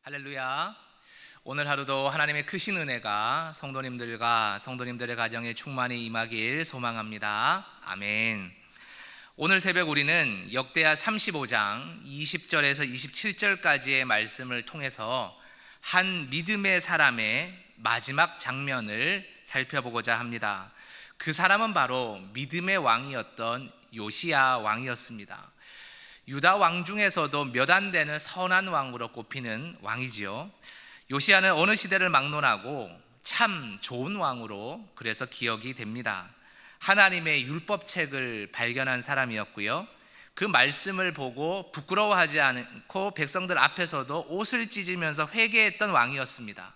할렐루야. 오늘 하루도 하나님의 크신 은혜가 성도님들과 성도님들의 가정에 충만히 임하길 소망합니다. 아멘. 오늘 새벽 우리는 역대하 35장 20절에서 27절까지의 말씀을 통해서 한 믿음의 사람의 마지막 장면을 살펴보고자 합니다. 그 사람은 바로 믿음의 왕이었던 요시야 왕이었습니다. 유다 왕 중에서도 몇 안 되는 선한 왕으로 꼽히는 왕이지요. 요시야는 어느 시대를 막론하고 참 좋은 왕으로 그래서 기억이 됩니다. 하나님의 율법책을 발견한 사람이었고요. 그 말씀을 보고 부끄러워하지 않고 백성들 앞에서도 옷을 찢으면서 회개했던 왕이었습니다.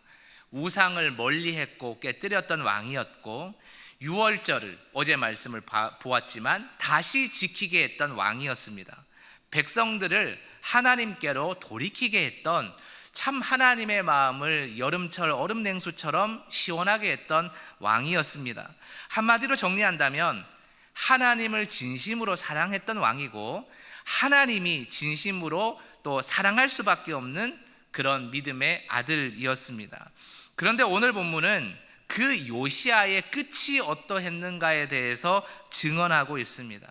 우상을 멀리했고 깨뜨렸던 왕이었고, 유월절을 어제 말씀을 보았지만 다시 지키게 했던 왕이었습니다. 백성들을 하나님께로 돌이키게 했던, 참 하나님의 마음을 여름철 얼음 냉수처럼 시원하게 했던 왕이었습니다. 한마디로 정리한다면 하나님을 진심으로 사랑했던 왕이고, 하나님이 진심으로 또 사랑할 수밖에 없는 그런 믿음의 아들이었습니다. 그런데 오늘 본문은 그 요시야의 끝이 어떠했는가에 대해서 증언하고 있습니다.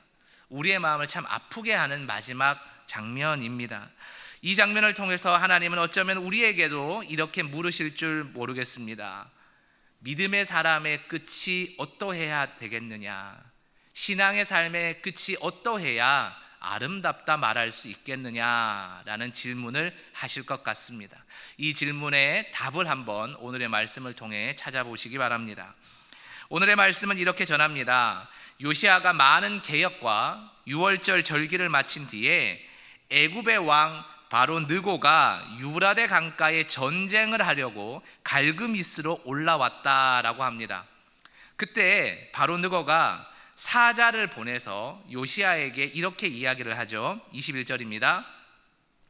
우리의 마음을 참 아프게 하는 마지막 장면입니다. 이 장면을 통해서 하나님은 어쩌면 우리에게도 이렇게 물으실 줄 모르겠습니다. 믿음의 사람의 끝이 어떠해야 되겠느냐? 신앙의 삶의 끝이 어떠해야 아름답다 말할 수 있겠느냐라는 질문을 하실 것 같습니다. 이 질문에 답을 한번 오늘의 말씀을 통해 찾아보시기 바랍니다. 오늘의 말씀은 이렇게 전합니다. 요시야가 많은 개혁과 유월절 절기를 마친 뒤에 애굽의 왕 바로 느고가 유브라데 강가에 전쟁을 하려고 갈그미스로 올라왔다라고 합니다. 그때 바로 느고가 사자를 보내서 요시야에게 이렇게 이야기를 하죠. 21절입니다.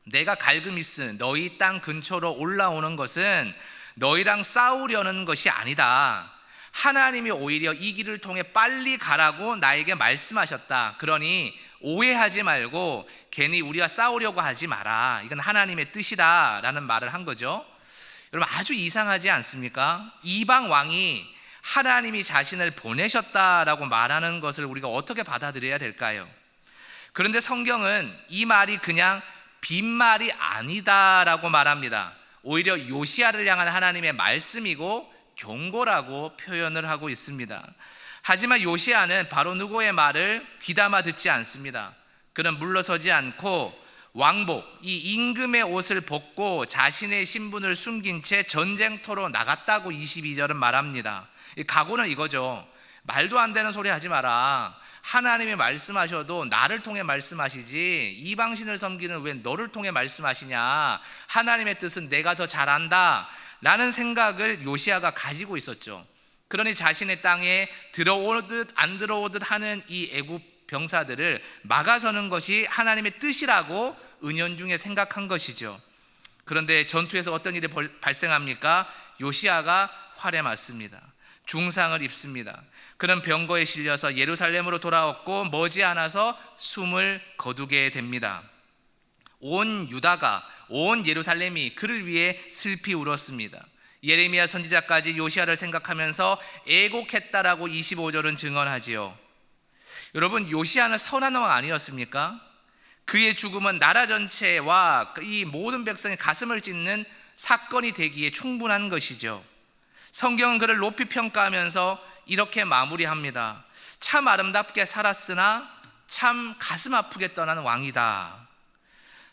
내가 갈그미스 너희 땅 근처로 올라오는 것은 너희랑 싸우려는 것이 아니다. 하나님이 오히려 이 길을 통해 빨리 가라고 나에게 말씀하셨다. 그러니 오해하지 말고 괜히 우리가 싸우려고 하지 마라. 이건 하나님의 뜻이다 라는 말을 한 거죠. 여러분, 아주 이상하지 않습니까? 이방 왕이 하나님이 자신을 보내셨다라고 말하는 것을 우리가 어떻게 받아들여야 될까요? 그런데 성경은 이 말이 그냥 빈말이 아니다라고 말합니다. 오히려 요시야를 향한 하나님의 말씀이고 경고라고 표현을 하고 있습니다. 하지만 요시야는 바로 느고의 말을 귀담아 듣지 않습니다. 그는 물러서지 않고 왕복, 이 임금의 옷을 벗고 자신의 신분을 숨긴 채 전쟁터로 나갔다고 22절은 말합니다. 각오는 이거죠. 말도 안 되는 소리 하지 마라. 하나님이 말씀하셔도 나를 통해 말씀하시지 이방신을 섬기는 왜 너를 통해 말씀하시냐. 하나님의 뜻은 내가 더 잘 안다 라는 생각을 요시야가 가지고 있었죠. 그러니 자신의 땅에 들어오듯 안 들어오듯 하는 이 애굽 병사들을 막아서는 것이 하나님의 뜻이라고 은연중에 생각한 것이죠. 그런데 전투에서 어떤 일이 발생합니까? 요시야가 활에 맞습니다. 중상을 입습니다. 그는 병거에 실려서 예루살렘으로 돌아왔고 머지않아서 숨을 거두게 됩니다. 온 유다가, 온 예루살렘이 그를 위해 슬피 울었습니다. 예레미야 선지자까지 요시야를 생각하면서 애곡했다라고 25절은 증언하지요. 여러분, 요시야는 선한 왕 아니었습니까? 그의 죽음은 나라 전체와 이 모든 백성의 가슴을 찢는 사건이 되기에 충분한 것이죠. 성경은 그를 높이 평가하면서 이렇게 마무리합니다. 참 아름답게 살았으나 참 가슴 아프게 떠난 왕이다.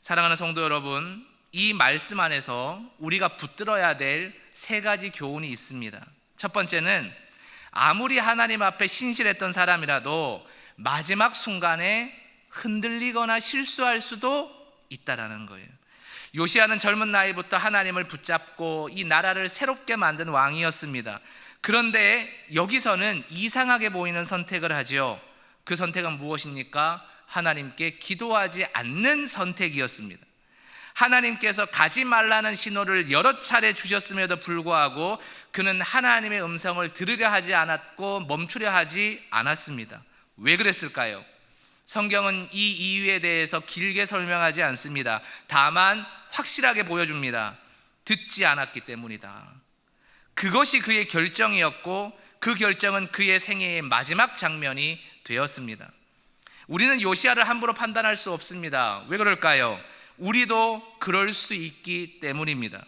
사랑하는 성도 여러분, 이 말씀 안에서 우리가 붙들어야 될 세 가지 교훈이 있습니다. 첫 번째는 아무리 하나님 앞에 신실했던 사람이라도 마지막 순간에 흔들리거나 실수할 수도 있다라는 거예요. 요시야는 젊은 나이부터 하나님을 붙잡고 이 나라를 새롭게 만든 왕이었습니다. 그런데 여기서는 이상하게 보이는 선택을 하죠. 그 선택은 무엇입니까? 하나님께 기도하지 않는 선택이었습니다. 하나님께서 가지 말라는 신호를 여러 차례 주셨음에도 불구하고 그는 하나님의 음성을 들으려 하지 않았고 멈추려 하지 않았습니다. 왜 그랬을까요? 성경은 이 이유에 대해서 길게 설명하지 않습니다. 다만 확실하게 보여줍니다. 듣지 않았기 때문이다. 그것이 그의 결정이었고 그 결정은 그의 생애의 마지막 장면이 되었습니다. 우리는 요시야를 함부로 판단할 수 없습니다. 왜 그럴까요? 우리도 그럴 수 있기 때문입니다.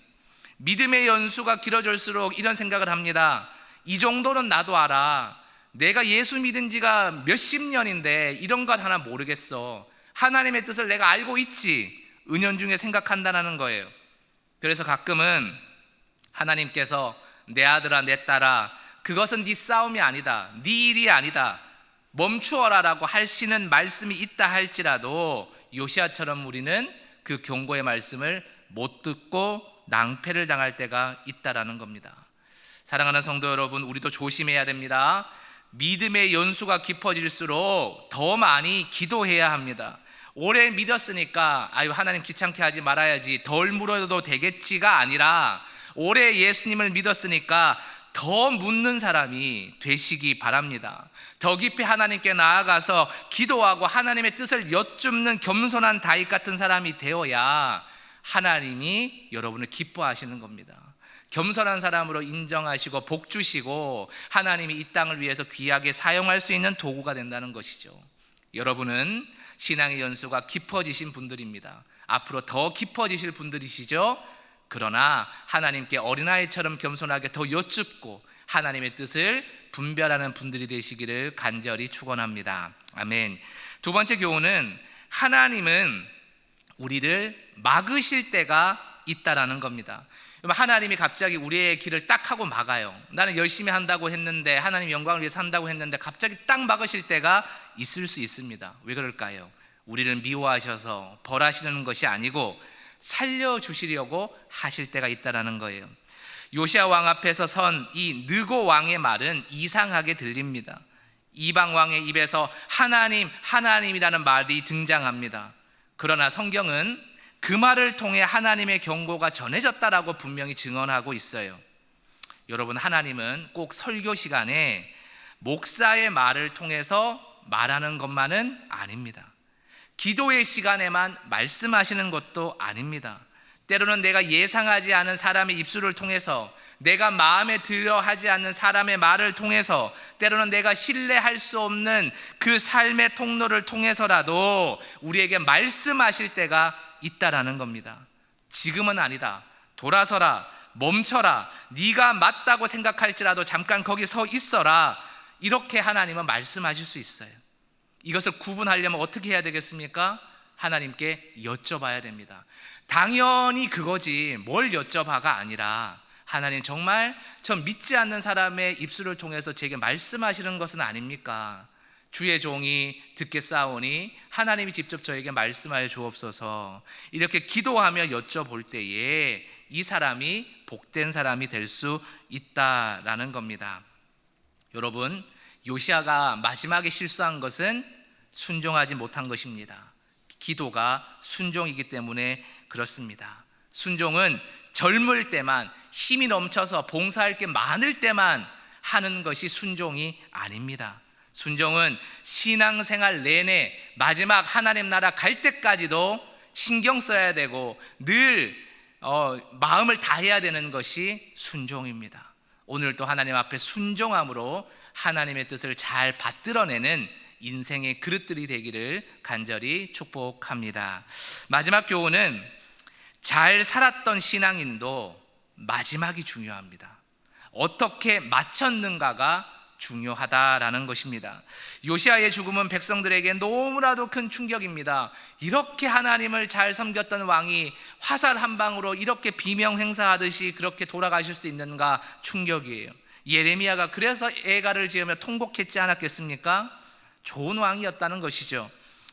믿음의 연수가 길어질수록 이런 생각을 합니다. 이 정도는 나도 알아. 내가 예수 믿은 지가 몇십 년인데 이런 것 하나 모르겠어. 하나님의 뜻을 내가 알고 있지. 은연중에 생각한다는 거예요. 그래서 가끔은 하나님께서 내 아들아 내 딸아 그것은 네 싸움이 아니다. 네 일이 아니다. 멈추어라 라고 하시는 말씀이 있다 할지라도 요시야처럼 우리는 그 경고의 말씀을 못 듣고 낭패를 당할 때가 있다라는 겁니다. 사랑하는 성도 여러분, 우리도 조심해야 됩니다. 믿음의 연수가 깊어질수록 더 많이 기도해야 합니다. 오래 믿었으니까 아유 하나님 귀찮게 하지 말아야지 덜 물어도 되겠지가 아니라 오래 예수님을 믿었으니까 더 묻는 사람이 되시기 바랍니다. 더 깊이 하나님께 나아가서 기도하고 하나님의 뜻을 여쭙는 겸손한 다윗 같은 사람이 되어야 하나님이 여러분을 기뻐하시는 겁니다. 겸손한 사람으로 인정하시고 복 주시고 하나님이 이 땅을 위해서 귀하게 사용할 수 있는 도구가 된다는 것이죠. 여러분은 신앙의 연수가 깊어지신 분들입니다. 앞으로 더 깊어지실 분들이시죠. 그러나 하나님께 어린아이처럼 겸손하게 더 여쭙고 하나님의 뜻을 분별하는 분들이 되시기를 간절히 축원합니다. 아멘. 두 번째 교훈은 하나님은 우리를 막으실 때가 있다라는 겁니다. 하나님이 갑자기 우리의 길을 딱 하고 막아요. 나는 열심히 한다고 했는데 하나님 영광을 위해서 한다고 했는데 갑자기 딱 막으실 때가 있을 수 있습니다. 왜 그럴까요? 우리를 미워하셔서 벌하시는 것이 아니고 살려주시려고 하실 때가 있다라는 거예요. 요시야 왕 앞에서 선 이 느고 왕의 말은 이상하게 들립니다. 이방 왕의 입에서 하나님, 하나님이라는 말이 등장합니다. 그러나 성경은 그 말을 통해 하나님의 경고가 전해졌다라고 분명히 증언하고 있어요. 여러분, 하나님은 꼭 설교 시간에 목사의 말을 통해서 말하는 것만은 아닙니다. 기도의 시간에만 말씀하시는 것도 아닙니다. 때로는 내가 예상하지 않은 사람의 입술을 통해서, 내가 마음에 들어 하지 않는 사람의 말을 통해서, 때로는 내가 신뢰할 수 없는 그 삶의 통로를 통해서라도 우리에게 말씀하실 때가 있다라는 겁니다. 지금은 아니다. 돌아서라. 멈춰라. 네가 맞다고 생각할지라도 잠깐 거기 서 있어라. 이렇게 하나님은 말씀하실 수 있어요. 이것을 구분하려면 어떻게 해야 되겠습니까? 하나님께 여쭤봐야 됩니다. 당연히 그거지 뭘 여쭤봐가 아니라 하나님 정말 저 믿지 않는 사람의 입술을 통해서 제게 말씀하시는 것은 아닙니까? 주의 종이 듣겠사오니 하나님이 직접 저에게 말씀하여 주옵소서. 이렇게 기도하며 여쭤볼 때에 이 사람이 복된 사람이 될 수 있다라는 겁니다. 여러분, 요시야가 마지막에 실수한 것은 순종하지 못한 것입니다. 기도가 순종이기 때문에 그렇습니다. 순종은 젊을 때만, 힘이 넘쳐서 봉사할 게 많을 때만 하는 것이 순종이 아닙니다. 순종은 신앙생활 내내 마지막 하나님 나라 갈 때까지도 신경 써야 되고 늘 마음을 다해야 되는 것이 순종입니다. 오늘도 하나님 앞에 순종함으로 하나님의 뜻을 잘 받들어내는 인생의 그릇들이 되기를 간절히 축복합니다. 마지막 교훈은 잘 살았던 신앙인도 마지막이 중요합니다. 어떻게 마쳤는가가 중요하다라는 것입니다. 요시야의 죽음은 백성들에게 너무나도 큰 충격입니다. 이렇게 하나님을 잘 섬겼던 왕이 화살 한 방으로 이렇게 비명 행사하듯이 그렇게 돌아가실 수 있는가 충격이에요. 예레미야가 그래서 애가를 지으며 통곡했지 않았겠습니까? 좋은 왕이었다는 것이죠.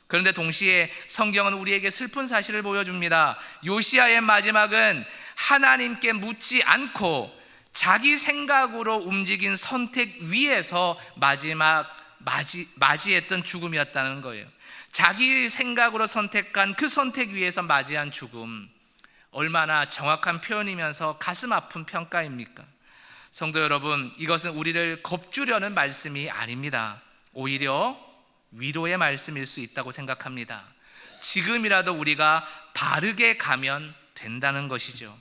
그런데 동시에 성경은 우리에게 슬픈 사실을 보여줍니다. 요시야의 마지막은 하나님께 묻지 않고 자기 생각으로 움직인 선택 위에서 맞이했던 죽음이었다는 거예요. 자기 생각으로 선택한 그 선택 위에서 맞이한 죽음, 얼마나 정확한 표현이면서 가슴 아픈 평가입니까? 성도 여러분, 이것은 우리를 겁주려는 말씀이 아닙니다. 오히려 위로의 말씀일 수 있다고 생각합니다. 지금이라도 우리가 바르게 가면 된다는 것이죠.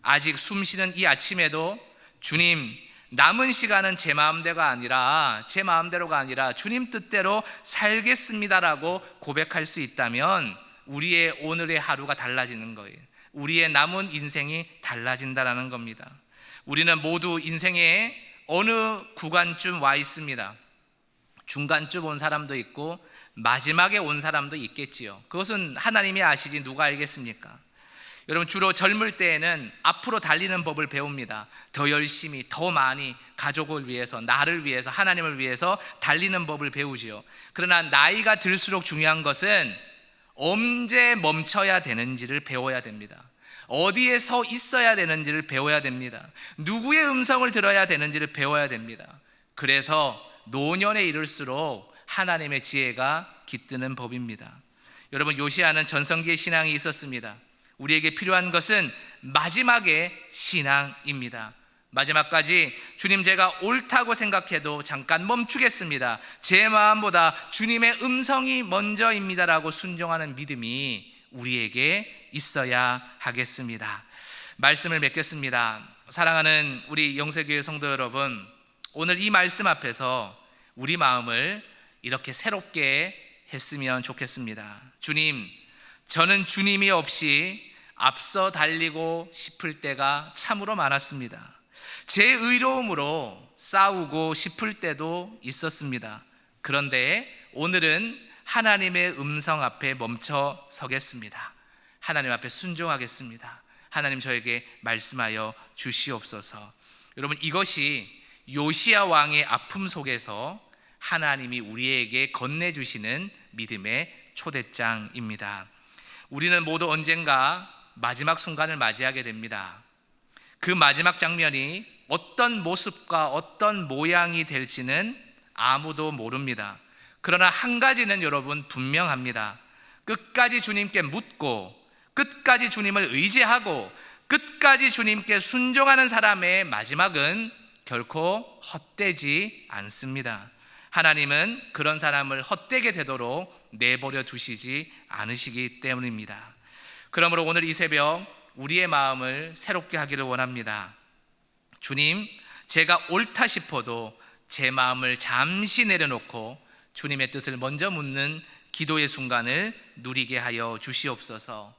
아직 숨쉬는 이 아침에도 주님, 남은 시간은 제 마음대로가 아니라 주님 뜻대로 살겠습니다라고 고백할 수 있다면 우리의 오늘의 하루가 달라지는 거예요. 우리의 남은 인생이 달라진다라는 겁니다. 우리는 모두 인생의 어느 구간쯤 와 있습니다. 중간쯤 온 사람도 있고 마지막에 온 사람도 있겠지요. 그것은 하나님이 아시지 누가 알겠습니까? 여러분, 주로 젊을 때에는 앞으로 달리는 법을 배웁니다. 더 열심히, 더 많이 가족을 위해서, 나를 위해서, 하나님을 위해서 달리는 법을 배우지요. 그러나 나이가 들수록 중요한 것은 언제 멈춰야 되는지를 배워야 됩니다. 어디에 서 있어야 되는지를 배워야 됩니다. 누구의 음성을 들어야 되는지를 배워야 됩니다. 그래서 노년에 이를수록 하나님의 지혜가 깃드는 법입니다. 여러분, 요시야는 전성기의 신앙이 있었습니다. 우리에게 필요한 것은 마지막의 신앙입니다. 마지막까지 주님, 제가 옳다고 생각해도 잠깐 멈추겠습니다. 제 마음보다 주님의 음성이 먼저입니다라고 순종하는 믿음이 우리에게 있어야 하겠습니다. 말씀을 맺겠습니다. 사랑하는 우리 영세교회 성도 여러분, 오늘 이 말씀 앞에서 우리 마음을 이렇게 새롭게 했으면 좋겠습니다. 주님, 저는 주님이 없이 앞서 달리고 싶을 때가 참으로 많았습니다. 제 의로움으로 싸우고 싶을 때도 있었습니다. 그런데 오늘은 하나님의 음성 앞에 멈춰 서겠습니다. 하나님 앞에 순종하겠습니다. 하나님, 저에게 말씀하여 주시옵소서. 여러분, 이것이 요시야 왕의 아픔 속에서 하나님이 우리에게 건네주시는 믿음의 초대장입니다. 우리는 모두 언젠가 마지막 순간을 맞이하게 됩니다. 그 마지막 장면이 어떤 모습과 어떤 모양이 될지는 아무도 모릅니다. 그러나 한 가지는 여러분 분명합니다. 끝까지 주님께 묻고, 끝까지 주님을 의지하고, 끝까지 주님께 순종하는 사람의 마지막은 결코 헛되지 않습니다. 하나님은 그런 사람을 헛되게 되도록 내버려 두시지 않으시기 때문입니다. 그러므로 오늘 이 새벽 우리의 마음을 새롭게 하기를 원합니다. 주님, 제가 옳다 싶어도 제 마음을 잠시 내려놓고 주님의 뜻을 먼저 묻는 기도의 순간을 누리게 하여 주시옵소서.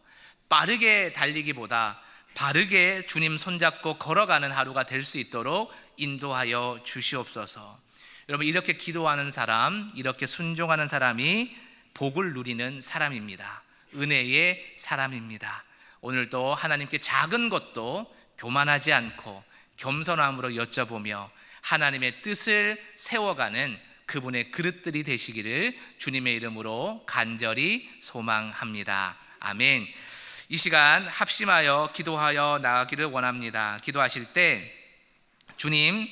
빠르게 달리기보다 바르게 주님 손잡고 걸어가는 하루가 될 수 있도록 인도하여 주시옵소서. 여러분, 이렇게 기도하는 사람, 이렇게 순종하는 사람이 복을 누리는 사람입니다. 은혜의 사람입니다. 오늘도 하나님께 작은 것도 교만하지 않고 겸손함으로 여쭤보며 하나님의 뜻을 세워가는 그분의 그릇들이 되시기를 주님의 이름으로 간절히 소망합니다. 아멘. 이 시간 합심하여 기도하여 나가기를 원합니다. 기도하실 때 주님,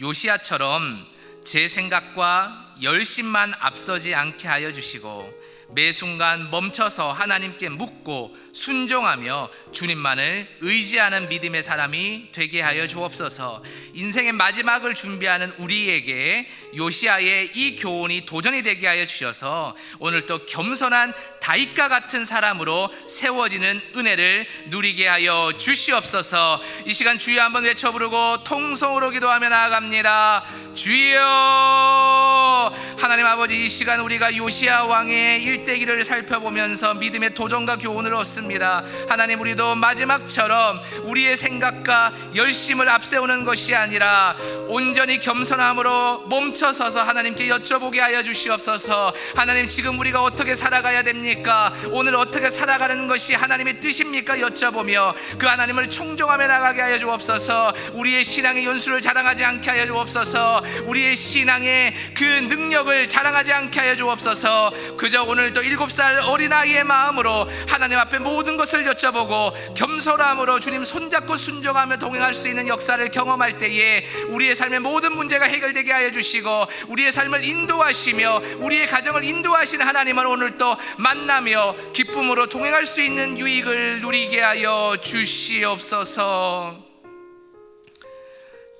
요시야처럼 제 생각과 열심만 앞서지 않게 하여 주시고 매 순간 멈춰서 하나님께 묻고 순종하며 주님만을 의지하는 믿음의 사람이 되게 하여 주옵소서. 인생의 마지막을 준비하는 우리에게 요시야의 이 교훈이 도전이 되게 하여 주셔서 오늘 또 겸손한 다윗과 같은 사람으로 세워지는 은혜를 누리게 하여 주시옵소서. 이 시간 주여 한번 외쳐 부르고 통성으로 기도하며 나아갑니다. 주여. 하나님 아버지, 이 시간 우리가 요시야 왕의 일대기를 살펴보면서 믿음의 도전과 교훈을 얻습니다. 하나님, 우리도 마지막처럼 우리의 생각과 열심을 앞세우는 것이 아니라 온전히 겸손함으로 멈춰서서 하나님께 여쭤보게 하여 주시옵소서. 하나님, 지금 우리가 어떻게 살아가야 됩니까? 오늘 어떻게 살아가는 것이 하나님의 뜻입니까? 여쭤보며 그 하나님을 청종하며 나가게 하여 주옵소서. 우리의 신앙의 연수를 자랑하지 않게 하여 주옵소서. 우리의 신앙의 그 능력을 자랑하지 않게 하여 주옵소서. 그저 오늘도 7살 어린아이의 마음으로 하나님 앞에 모든 것을 여쭤보고 겸손함으로 주님 손잡고 순종하며 동행할 수 있는 역사를 경험할 때에 우리의 삶의 모든 문제가 해결되게 하여 주시고 우리의 삶을 인도하시며 우리의 가정을 인도하시는 하나님을 오늘 또 만나며 기쁨으로 동행할 수 있는 유익을 누리게 하여 주시옵소서.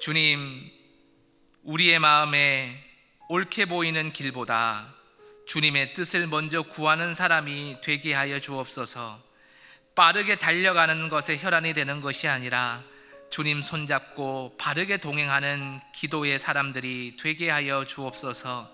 주님, 우리의 마음에 옳게 보이는 길보다 주님의 뜻을 먼저 구하는 사람이 되게 하여 주옵소서. 빠르게 달려가는 것에 혈안이 되는 것이 아니라 주님 손잡고 바르게 동행하는 기도의 사람들이 되게 하여 주옵소서.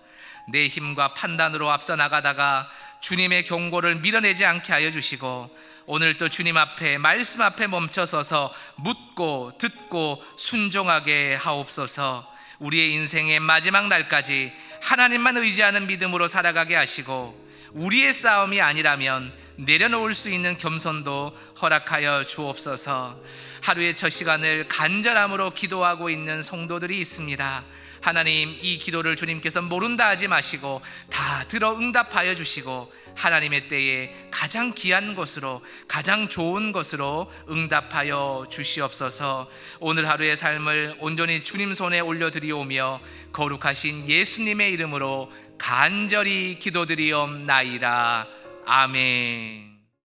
내 힘과 판단으로 앞서 나가다가 주님의 경고를 밀어내지 않게 하여 주시고, 오늘도 주님 앞에, 말씀 앞에 멈춰서서 묻고 듣고 순종하게 하옵소서. 우리의 인생의 마지막 날까지 하나님만 의지하는 믿음으로 살아가게 하시고, 우리의 싸움이 아니라면 내려놓을 수 있는 겸손도 허락하여 주옵소서. 하루의 첫 시간을 간절함으로 기도하고 있는 성도들이 있습니다. 하나님, 이 기도를 주님께서 모른다 하지 마시고 다 들어 응답하여 주시고, 하나님의 때에 가장 귀한 것으로, 가장 좋은 것으로 응답하여 주시옵소서. 오늘 하루의 삶을 온전히 주님 손에 올려드리오며 거룩하신 예수님의 이름으로 간절히 기도드리옵나이다. 아멘.